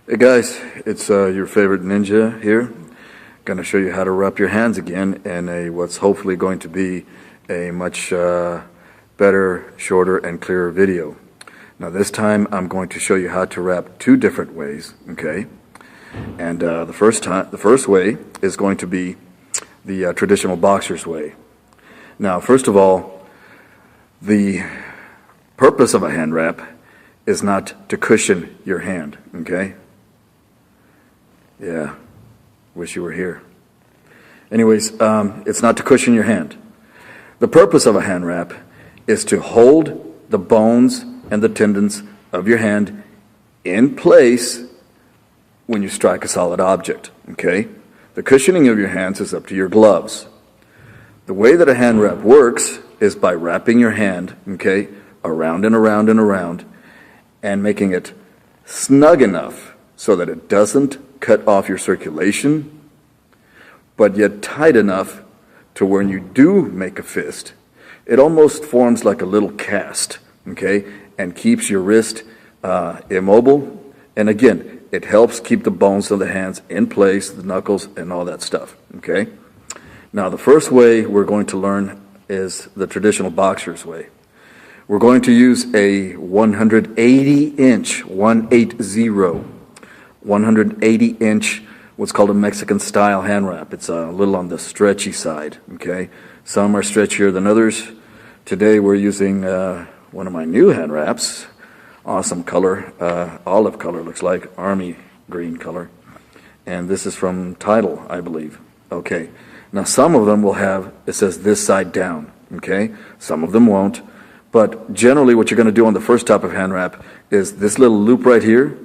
Hey guys, it's your favorite ninja here. Going to show you how to wrap your hands again in what's hopefully going to be a much better, shorter, and clearer video. Now this time I'm going to show you how to wrap two different ways, okay? And the first way is going to be the traditional boxer's way. Now, first of all, the purpose of a hand wrap is not to cushion your hand, okay? Yeah, wish you were here. Anyways, it's not to cushion your hand. The purpose of a hand wrap is to hold the bones and the tendons of your hand in place when you strike a solid object, okay? The cushioning of your hands is up to your gloves. The way that a hand wrap works is by wrapping your hand, okay, around and around and around, and making it snug enough so that it doesn't cut off your circulation, but yet tight enough to when you do make a fist, it almost forms like a little cast, okay, and keeps your wrist immobile. And again, it helps keep the bones of the hands in place, the knuckles, and all that stuff, okay? Now, the first way we're going to learn is the traditional boxer's way. We're going to use a 180-inch, 180-inch, what's called a Mexican-style hand wrap. It's a little on the stretchy side, okay? Some are stretchier than others. Today we're using one of my new hand wraps. Awesome color, olive color, looks like, army green color. And this is from Tidal, I believe. Okay, now some of them will have, it says this side down, okay? Some of them won't. But generally what you're going to do on the first type of hand wrap is this little loop right here.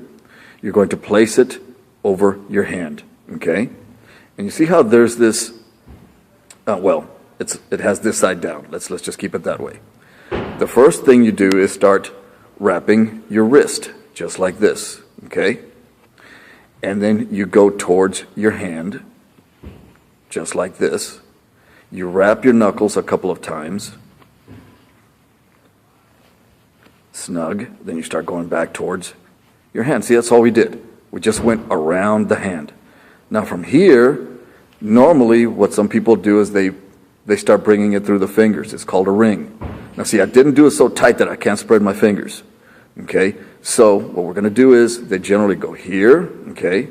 You're going to place it over your hand, okay? And you see how there's this, it has this side down. Let's just keep it that way. The first thing you do is start wrapping your wrist, just like this, okay? And then you go towards your hand, just like this. You wrap your knuckles a couple of times, snug, then you start going back towards your hand. See, that's all we did. We just went around the hand. Now from here, normally what some people do is they start bringing it through the fingers. It's called a ring. Now see, I didn't do it so tight that I can't spread my fingers. Okay, so what we're going to do is they generally go here, okay,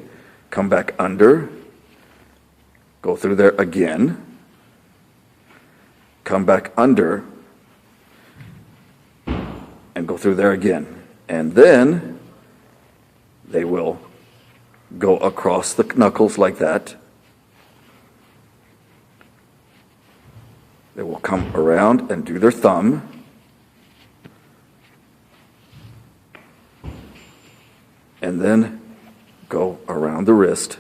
come back under, go through there again, come back under, and go through there again. And then they will go across the knuckles like that. They will come around and do their thumb. And then go around the wrist.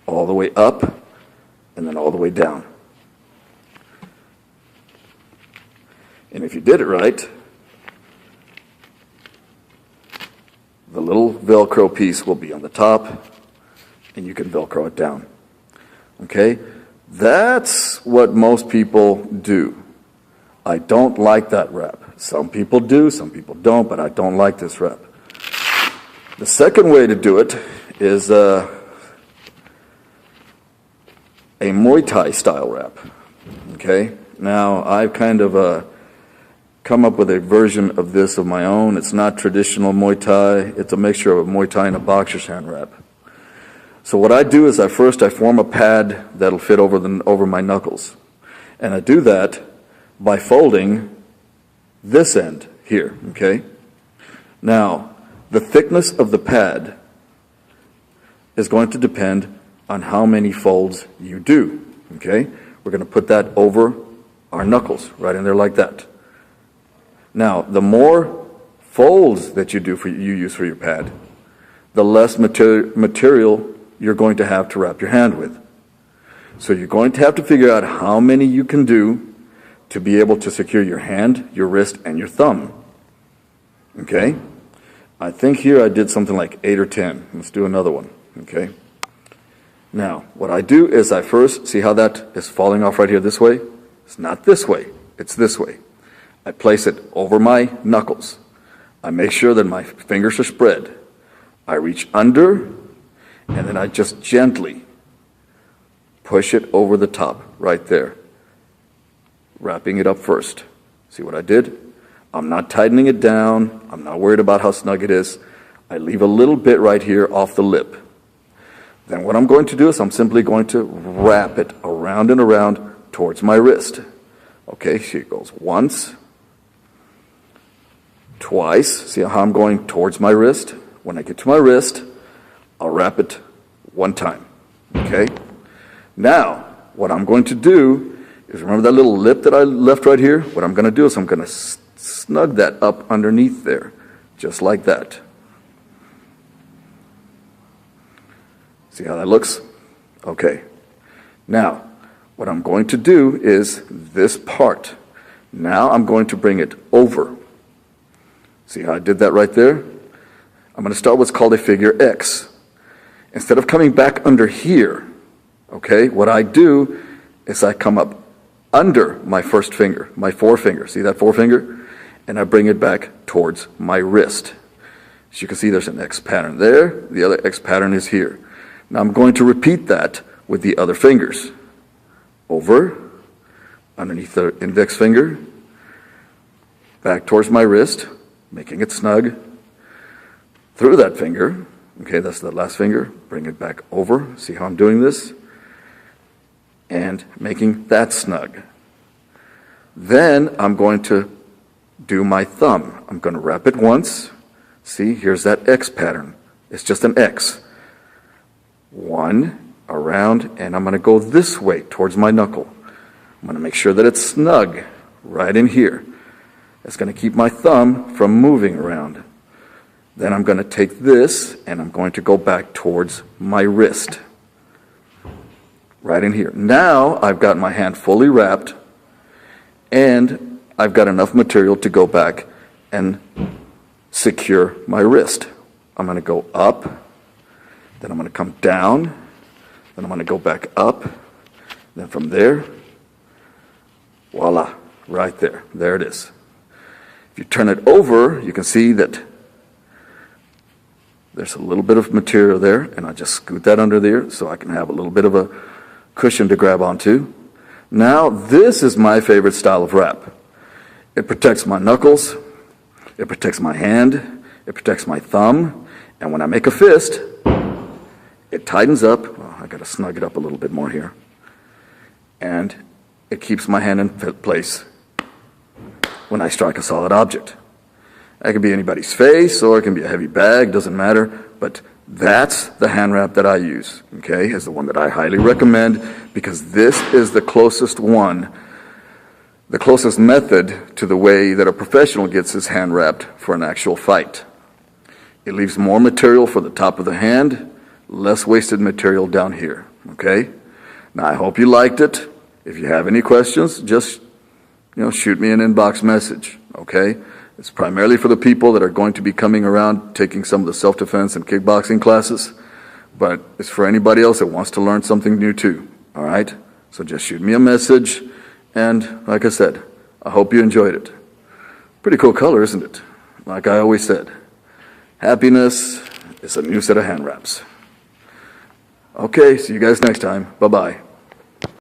All the way up and then all the way down. And if you did it right, the little Velcro piece will be on the top, and you can Velcro it down. Okay? That's what most people do. I don't like that wrap. Some people do, some people don't, but I don't like this wrap. The second way to do it is a Muay Thai style wrap. Okay? Now, I've kind of come up with a version of this of my own. It's not traditional Muay Thai. It's a mixture of a Muay Thai and a boxer's hand wrap. So what I do is I form a pad that'll fit over my knuckles. And I do that by folding this end here, okay? Now, the thickness of the pad is going to depend on how many folds you do, okay? We're going to put that over our knuckles, right in there like that. Now, the more folds that you use for your pad, the less material you're going to have to wrap your hand with. So you're going to have to figure out how many you can do to be able to secure your hand, your wrist, and your thumb. Okay? I think here I did something like 8 or 10. Let's do another one. Okay? Now, what I do is I first, see how that is falling off right here this way? It's not this way, it's this way. I place it over my knuckles. I make sure that my fingers are spread. I reach under, and then I just gently push it over the top, right there. Wrapping it up first. See what I did? I'm not tightening it down. I'm not worried about how snug it is. I leave a little bit right here off the lip. Then what I'm going to do is I'm simply going to wrap it around and around towards my wrist. Okay, here it goes. Once, twice. See how I'm going towards my wrist? When I get to my wrist, I'll wrap it one time. Okay? Now, what I'm going to do is, remember that little lip that I left right here? What I'm going to do is I'm going to snug that up underneath there, just like that. See how that looks? Okay. Now, what I'm going to do is this part. Now I'm going to bring it over. See how I did that right there? I'm going to start what's called a figure X. Instead of coming back under here, okay, what I do is I come up under my first finger, my forefinger. See that forefinger? And I bring it back towards my wrist. As you can see, there's an X pattern there. The other X pattern is here. Now I'm going to repeat that with the other fingers. Over, underneath the index finger, back towards my wrist, making it snug. Through that finger, okay, that's the last finger, bring it back over. See how I'm doing this? And making that snug. Then I'm going to do my thumb. I'm going to wrap it once. See, here's that X pattern. It's just an X. One, around, and I'm going to go this way towards my knuckle. I'm going to make sure that it's snug right in here. It's going to keep my thumb from moving around. Then I'm going to take this and I'm going to go back towards my wrist. Right in here. Now I've got my hand fully wrapped and I've got enough material to go back and secure my wrist. I'm going to go up, then I'm going to come down, then I'm going to go back up, then from there, voila, right there. There it is. If you turn it over, you can see that there's a little bit of material there, and I just scoot that under there so I can have a little bit of a cushion to grab onto. Now, this is my favorite style of wrap. It protects my knuckles, it protects my hand, it protects my thumb, and when I make a fist, it tightens up. Well, I got to snug it up a little bit more here. And it keeps my hand in place when I strike a solid object. That can be anybody's face, or it can be a heavy bag, doesn't matter, but that's the hand wrap that I use, okay, is the one that I highly recommend, because this is the closest one, the closest method to the way that a professional gets his hand wrapped for an actual fight. It leaves more material for the top of the hand, less wasted material down here, okay? Now, I hope you liked it. If you have any questions, just, shoot me an inbox message, okay? It's primarily for the people that are going to be coming around taking some of the self-defense and kickboxing classes, but it's for anybody else that wants to learn something new too, all right? So just shoot me a message, and like I said, I hope you enjoyed it. Pretty cool color, isn't it? Like I always said, happiness is a new set of hand wraps. Okay, see you guys next time. Bye-bye.